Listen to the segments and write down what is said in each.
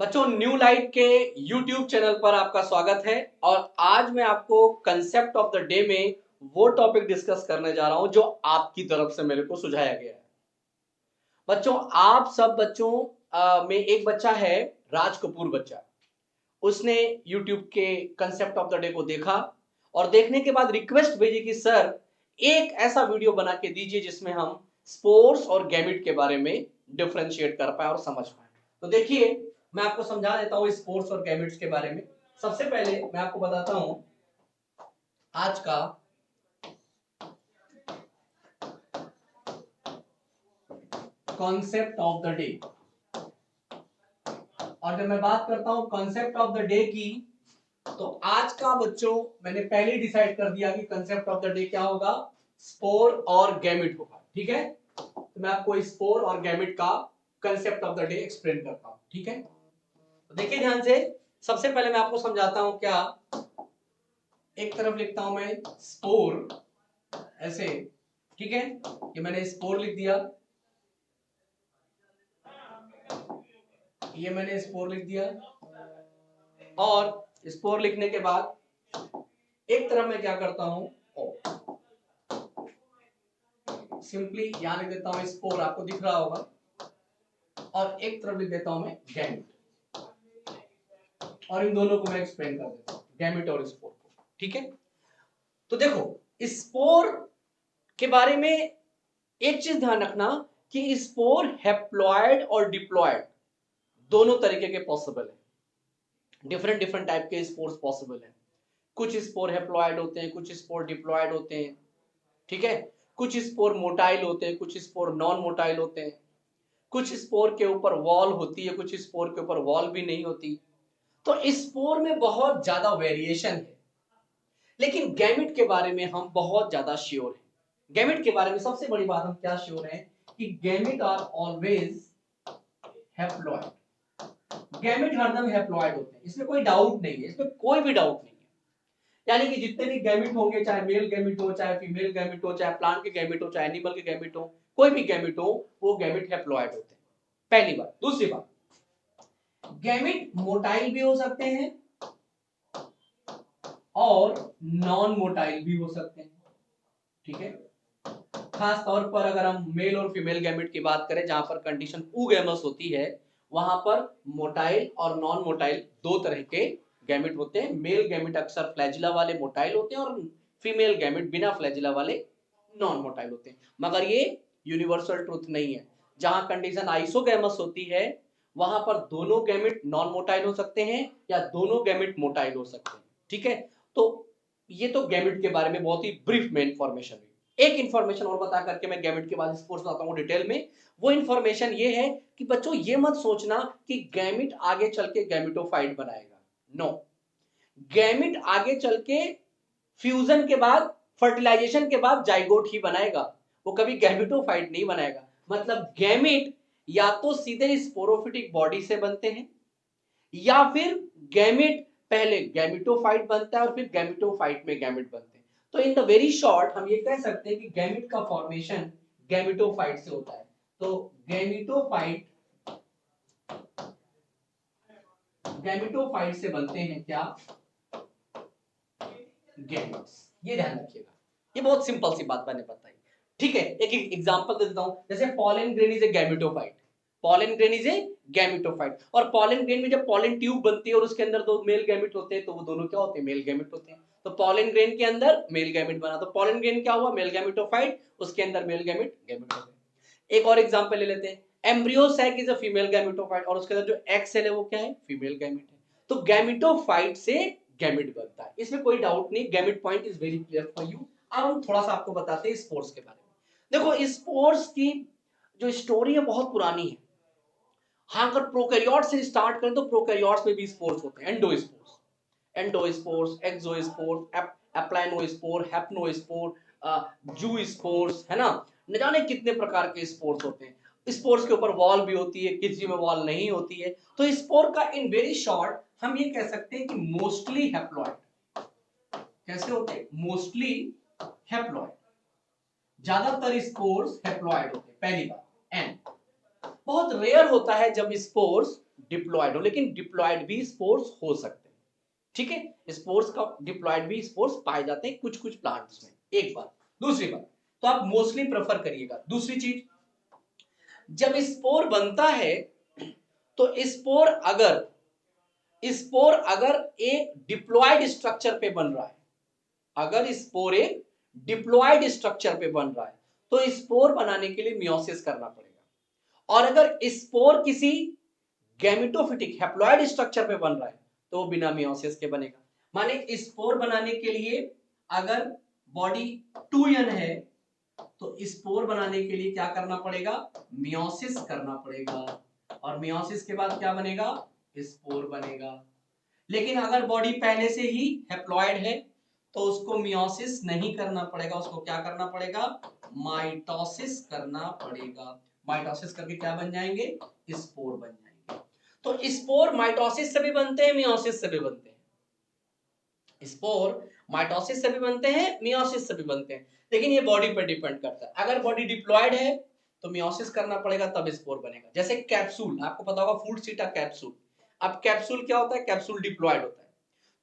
बच्चों, new light के YouTube channel पर आपका स्वागत है। और आज मैं आपको कंसेप्ट ऑफ द डे में वो टॉपिक डिस्कस करने जा रहा हूं जो आपकी तरफ से मेरे को सुझाया गया है। बच्चों, आप सब बच्चों में एक बच्चा है, राज कपूर बच्चा। उसने YouTube के कंसेप्ट ऑफ द डे को देखा और देखने के बाद रिक्वेस्ट भेजी कि सर एक ऐसा वीडियो बना के दीजिए जिसमें हम स्पोर्ट्स और गैमिट के बारे में डिफरेंशिएट कर पाए और समझ पाए। तो देखिए, मैं आपको समझा देता हूं स्पोर्ट्स और गैमिट्स के बारे में। सबसे पहले मैं आपको बताता हूं आज का कॉन्सेप्ट ऑफ द डे। और जब मैं बात करता हूं कॉन्सेप्ट ऑफ द डे की, तो आज का बच्चों मैंने पहले ही डिसाइड कर दिया कि कंसेप्ट ऑफ द डे क्या होगा, स्पोर और गैमिट होगा। ठीक है, तो मैं आपको स्पोर और गैमिट का concept of the day explain करता हूं। ठीक है, तो देखिए ध्यान से। सबसे पहले मैं आपको समझाता हूं क्या। एक तरफ लिखता हूं मैं स्पोर ऐसे, ठीक है, ये मैंने स्पोर लिख दिया, ये मैंने स्पोर लिख दिया। और स्पोर लिखने के बाद एक तरफ मैं क्या करता हूं, सिंपली यहां लिख देता हूं स्पोर, आपको दिख रहा होगा। और एक तरफ लिख देता हूं मैं गैमिट, और इन दोनों को मैं एक्सप्लेन कर देता हूं, गैमिट और स्पोर को। ठीक है, तो देखो स्पोर के बारे में एक चीज ध्यान रखना कि स्पोर हैप्लॉयड और डिप्लॉयड दोनों तरीके के पॉसिबल है। डिफरेंट डिफरेंट टाइप के स्पोर्स पॉसिबल है। कुछ स्पोर हैप्लॉयड होते हैं, कुछ स्पोर डिप्लॉयड होते हैं। ठीक है, कुछ स्पोर मोटाइल होते हैं, कुछ स्पोर नॉन मोटाइल होते हैं। कुछ स्पोर के ऊपर वॉल होती है, कुछ स्पोर के ऊपर वॉल भी नहीं होती। तो स्पोर में बहुत ज्यादा वेरिएशन है। लेकिन गैमिट के बारे में हम बहुत ज्यादा श्योर हैं। गैमिट के बारे में सबसे बड़ी बात हम क्या श्योर हैं कि gamete are always haploid. Gamete हरदम हैप्लॉयड होते हैं, इसमें कोई डाउट नहीं है, इसमें कोई भी डाउट नहीं है। यानी कि जितने भी गैमिट होंगे, चाहे मेल गैमिट हो, चाहे फीमेल गैमिट हो, चाहे प्लांट के गैमिट हो, चाहे एनिमल के गैमिट हो, कोई भी गैमिट हो, वो गैमिट हैप्लॉयड होते हैं। पहली बात। दूसरी बात, गैमिट मोटाइल भी हो सकते हैं और नॉन मोटाइल भी हो सकते हैं। ठीक है, खास तौर पर अगर हम मेल और फीमेल गैमेट की बात करें, जहां पर कंडीशन ऊगैमस होती है, वहां पर मोटाइल और नॉन मोटाइल दो तरह के गैमेट होते हैं। मेल गैमेट अक्सर फ्लैजिला वाले मोटाइल होते हैं और फीमेल गैमेट बिना फ्लैजिला वाले नॉन मोटाइल होते हैं। मगर ये यूनिवर्सल ट्रूथ नहीं है। जहां कंडीशन आइसोगैमस होती है, वहां पर दोनों गैमेट नॉन मोटाइल हो सकते हैं या दोनों गैमेट मोटाइल हो सकते हैं। ठीक है, तो ये तो गैमेट के बारे में बहुत ही ब्रीफ में इंफॉर्मेशन है। एक इंफॉर्मेशन और बता करके मैं गैमेट के बाद स्पोर्ट्स आता हूं डिटेल में। वो इंफॉर्मेशन ये है कि बच्चों ये मत सोचना कि गैमेट आगे चल के गैमेटोफाइट बनाएगा। नो, गैमेट आगे चल के फ्यूजन के बाद, फर्टिलाइजेशन के बाद जाइगोट ही बनाएगा। वो कभी गैमेटोफाइट नहीं बनाएगा। मतलब गैमेट या तो सीधे स्पोरोफिटिक बॉडी से बनते हैं, या फिर गैमेट पहले गैमेटोफाइट बनता है और फिर गैमेटोफाइट में गैमेट बनते हैं। तो इन द वेरी शॉर्ट हम ये कह सकते हैं कि गैमेट का फॉर्मेशन गैमेटोफाइट से होता है। तो गैमेटोफाइट से बनते हैं क्या, गैमेट्स। ये ध्यान रखिएगा, ये बहुत सिंपल सी बात मैंने बताई। ठीक है, एक एग्जांपल दे देता हूं। जैसे pollen grain is a gametophyte, pollen grain is a gametophyte. और पॉलन ग्रेन में जब पॉलन ट्यूब बनती है और उसके अंदर दो मेल गैमेट होते हैं, तो वो दोनों क्या होते हैं, मेल गैमेट होते हैं। तो पॉलन ग्रेन के अंदर मेल गैमेट बना, तो पॉलन ग्रेन क्या हुआ, मेल गैमेटोफाइट, उसके अंदर मेल गैमेट गैमेट हो गए। एक और एग्जांपल ले लेते हैं। Embryo sac is a female gametophyte और उसके अंदर जो एग सेल है वो क्या है, फीमेल गैमेट है। तो गैमेटोफाइट से गैमेट बनता है, इसमें कोई डाउट नहीं। Gamete point is very clear for you. अब हम थोड़ा सा आपको बताते हैं स्पोर्ट्स के बारे में। देखो स्पोर्ट्स की जो स्टोरी है बहुत पुरानी है। हाँ, अगर प्रोकैरियोट से स्टार्ट करें तो प्रोकैरियोट्स में भी स्पोर्ट्स होते हैं। एंडोस्पोर्स, एक्सोस्पोर्स, एप्लाइनोस्पोर, हैप्नोस्पोर, जू स्पोर्स, है ना। न जाने कितने प्रकार के स्पोर्ट्स होते हैं। स्पोर्ट्स के ऊपर वॉल भी होती है, किसी में वॉल नहीं होती है। तो स्पोर्ट का इन वेरी शॉर्ट हम ये कह सकते हैं कि मोस्टली हैप्लॉइड। कैसे होते हैं, मोस्टली हैप्लॉइड। ज्यादातर स्पोर्स हैप्लॉइड होते हैं, पहली बात। एंड बहुत रेयर होता है जब स्पोर्स डिप्लॉयड हो, लेकिन डिप्लॉयड भी स्पोर्स हो सकते हैं, ठीक है, स्पोर्स का डिप्लॉयड भी स्पोर्स पाए जाते हैं कुछ कुछ प्लांट्स में। एक बात। दूसरी बात, तो आप मोस्टली प्रेफर करिएगा। दूसरी चीज, जब स्पोर बनता है तो स्पोर अगर एक डिप्लॉयड स्ट्रक्चर पे बन रहा है, अगर स्पोर एक डिप्लॉयड स्ट्रक्चर पे बन रहा है तो स्पोर बनाने के लिए मियोसिस करना पड़ेगा। और अगर स्पोर किसी गैमेटोफिटिक हैप्लॉयड स्ट्रक्चर पे बन रहा है तो वो बिना मियोसिस के बनेगा। माने स्पोर बनाने के लिए अगर बॉडी 2n है तो स्पोर बनाने के लिए क्या करना पड़ेगा, मियोसिस करना पड़ेगा, और मियोसिस के बाद क्या बनेगा, स्पोर बनेगा। लेकिन अगर बॉडी पहले से ही हैप्लॉयड है तो उसको मियोसिस नहीं करना पड़ेगा, उसको क्या करना पड़ेगा, माइटोसिस करना पड़ेगा। माइटोसिस करके क्या बन जाएंगे, स्पोर बन जाएंगे। तो स्पोर माइटोसिस से भी बनते हैं, मियोसिस से भी बनते हैं। स्पोर माइटोसिस से भी बनते हैं, मियोसिस से भी बनते हैं, लेकिन ये बॉडी पर डिपेंड करता है। अगर बॉडी डिप्लॉयड है तो मियोसिस करना पड़ेगा तब स्पोर बनेगा। जैसे कैप्सूल, आपको पता होगा फूड सीटा कैप्सूल। अब कैप्सूल क्या होता है, कैप्सूल डिप्लॉयड होता है,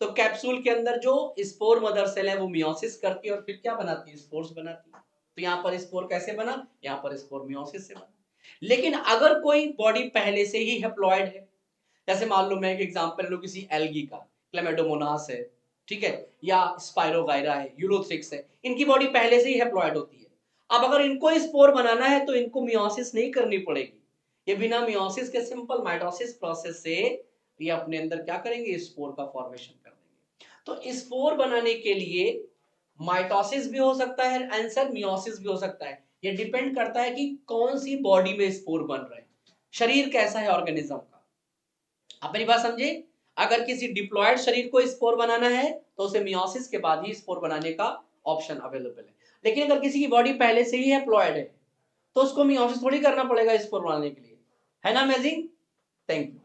तो कैप्सूल के अंदर जो स्पोर मदर सेल है वो मियोसिस करती है और फिर क्या बनाती है, स्पोर्स बनाती है। तो यहाँ पर स्पोर कैसे बना, यहाँ पर स्पोर मियोसिस से बना। लेकिन अगर कोई बॉडी पहले से ही हैप्लॉयड है, जैसे मान लो मैं एक एग्जांपल लूं किसी एल्गी का, क्लेमेडोमोनास है, ठीक है, या स्पाइरोगायरा है, यूरोथ्रिक्स है, इनकी बॉडी पहले से ही हैप्लॉयड होती है। अब अगर इनको स्पोर बनाना है तो इनको मियोसिस नहीं करनी पड़ेगी, ये बिना मियोसिस के सिंपल माइटोसिस प्रोसेस से ये अपने अंदर क्या करेंगे, स्पोर का फॉर्मेशन कर देंगे। तो स्पोर बनाने के लिए माइटोसिस भी हो सकता है आंसर, मियोसिस भी हो सकता है। ये डिपेंड करता है कि कौन सी बॉडी में स्पोर बन रहे हैं, शरीर कैसा है ऑर्गेनिज्म का। आप मेरी बात समझे, अगर किसी डिप्लॉयड शरीर को स्पोर बनाना है तो उसे मियोसिस के बाद ही स्पोर बनाने का ऑप्शन अवेलेबल है। लेकिन अगर किसी की बॉडी पहले से ही हैप्लॉयड है तो उसको मियोसिस थोड़ी करना पड़ेगा स्पोर बनाने के लिए, है ना अमेजिंग। Thank you.